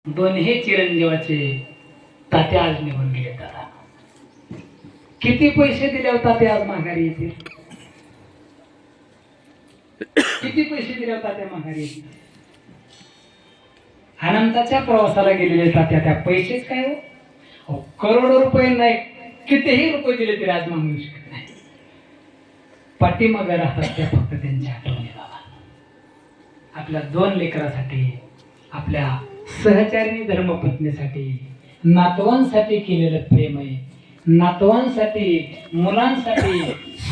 दोन्ही चिरंजीवाचे तात्या आज निघून गेले. दादा किती पैसे दिले होता ते आज माघारी येतील? किती पैसे दिले होता त्या माघारी येतील? अनंताच्या प्रवासाला गेलेले तात्या त्या पैसेच काय हो? करोडो रुपये नाही, कितीही रुपये दिले तरी आज मागू शकत नाही. पाठीमागे राहतात त्या फक्त त्यांच्या आठवणीला. आपल्या दोन लेकरासाठी, आपल्या सहचारिणी धर्मपत्नीसाठी, नातवांसाठी केलेलं प्रेम आहे. नातवांसाठी, मुलांसाठी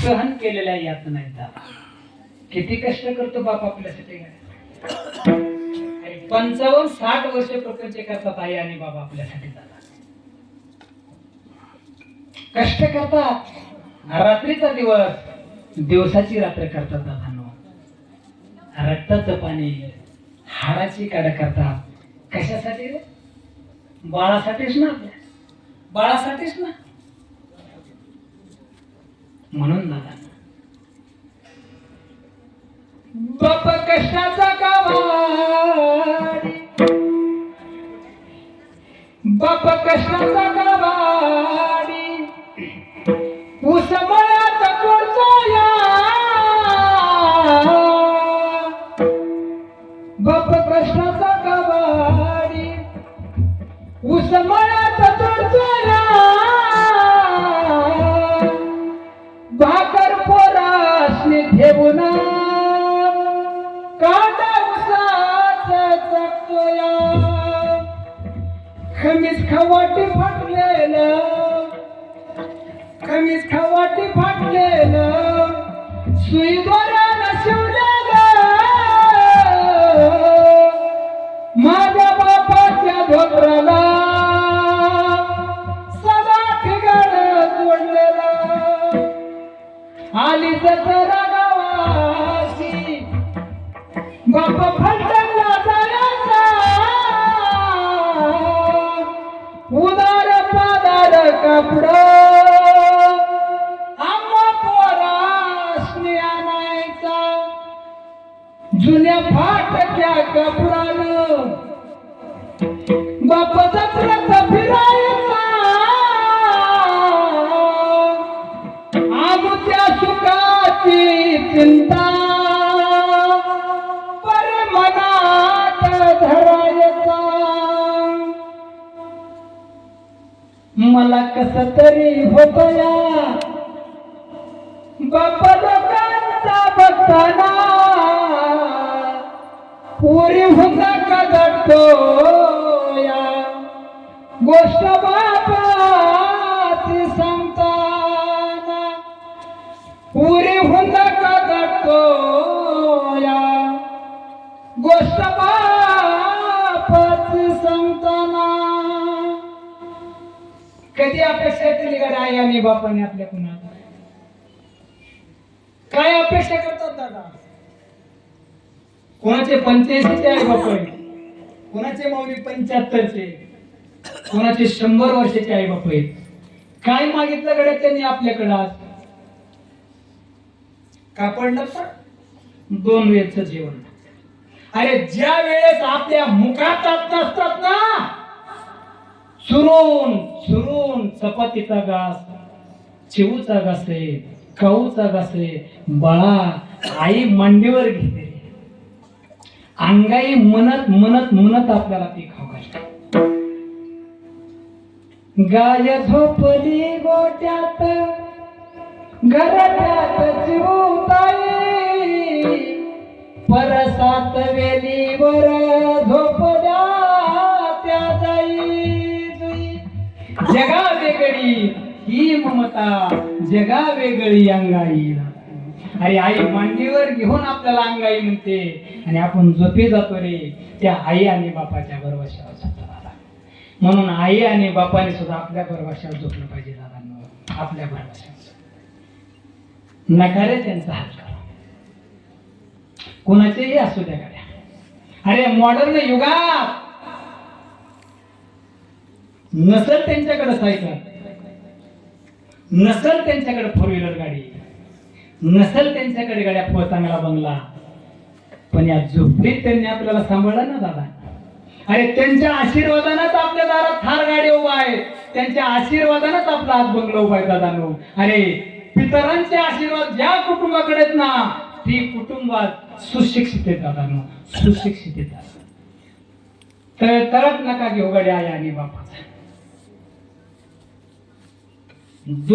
सहन केलेल्या यातना आहेत. किती कष्ट करतो बाप आपल्यासाठी. 55-60 वर्ष प्रपंच करतात आई आणि बाबा आपल्यासाठी. कष्ट करतात, रात्रीचा दिवस, दिवसाची रात्र करतात. दादांनो, रक्ताचं पाणी, हाडाची काढ करतात. कशासाठी रे? बाळासाठीच ना, आपल्या बाळासाठीच ना. म्हणून दादा, बाप कष्टाचा गावाडी, बाप कष्टाचा गावाडी, ऊस मळ्यात तोडतोया. बाप कष्टाचा गावाडी, ऊस मळ्यात तोडतोया. भाकर पोरासनी ठेवून काटा उसाचा चकतोया. खमीस खवाटी फाटलेलं, खमीस खवाटी फाटलेलं, सुई दोऱ्यानं शिवलेलं. माझ्या बापाच्या धोत्राला सदा ठिकाण जोडलेलं. आली जत्रा गावाची, बाप फलटणला जायचा. उदार पादार कापड आम्हा पोरासनी आणायचा. जुन्या फाटक्या कपडानं बाप जत्रेत फिरायचा. आमच्या सुखाची चिंता परे मनात धरायचा. मला कस तरी होतया बाप लोकांचा बघताना. पुरी हुंदा कदटतोया, गोष्ट बापाची सांगताना. पुरी हुंदा कदटतोया, गोष्ट बापाची सांगताना. कधी अपेक्षा केली का आई आणि बापाने आपल्या कुणाला? काय अपेक्षा करतात दादा? कोणाचे 85चे आई बाप आहेत, कोणाचे माऊली 75चे, कोणाचे 100 वर्षाचे आई बाप आहेत. काय मागितलं गड्या त्यांनी आपल्याकडं? आज कापड नसतं, 2 वेळचं जेवण. अरे ज्या वेळेस आपल्या मुखात नसतात ना, सुरून चपातीचा घास, चिवूचा घास आहे, काऊचा घास आहे, बाळा आई मांडीवर घेते. अंगाई म्हणत म्हणत म्हणत आपल्याला ती खाऊ घालते. गाय झोपली गोट्यात, घरात चिवताई. परसात वेलीवर झोपल्या त्या जाई. जगा वेगळी ही ममता, जगा वेगळी अंगाई. अरे आई मांडीवर घेऊन आपल्याला अंगाई म्हणते आणि आपण झोपी जातो रे त्या आई आणि बापाच्या भरवशावर झोपतो. दादा, म्हणून आई आणि बापाने सुद्धा आपल्या भरवशावर झोपलं पाहिजे. दादा, आपल्या भरवशावर नकारे त्यांचा हात करा, कोणाचेही असू द्या गाड्या. अरे मॉडर्न युगात नसल त्यांच्याकडे सायकल, नसल त्यांच्याकडे 4 व्हीलर गाडी, नसल त्यांच्याकडे गाड्या चांगला बंगला, पण या झोपडीत त्यांनी आपल्याला सांभाळलं ना दादा. अरे त्यांच्या आशीर्वादानंच आपल्या दारात थार गाडी उभा आहे, त्यांच्या आशीर्वादानंच आपला हात बंगला उभा आहे दादांनो. अरे पितरांचे आशीर्वाद ज्या कुटुंबाकडे आहेत ना, ती कुटुंबात सुशिक्षित आहेत दादांनो, सुशिक्षित आहेत. तर तरच नका घेऊ गाडी आई आणि बापाचा.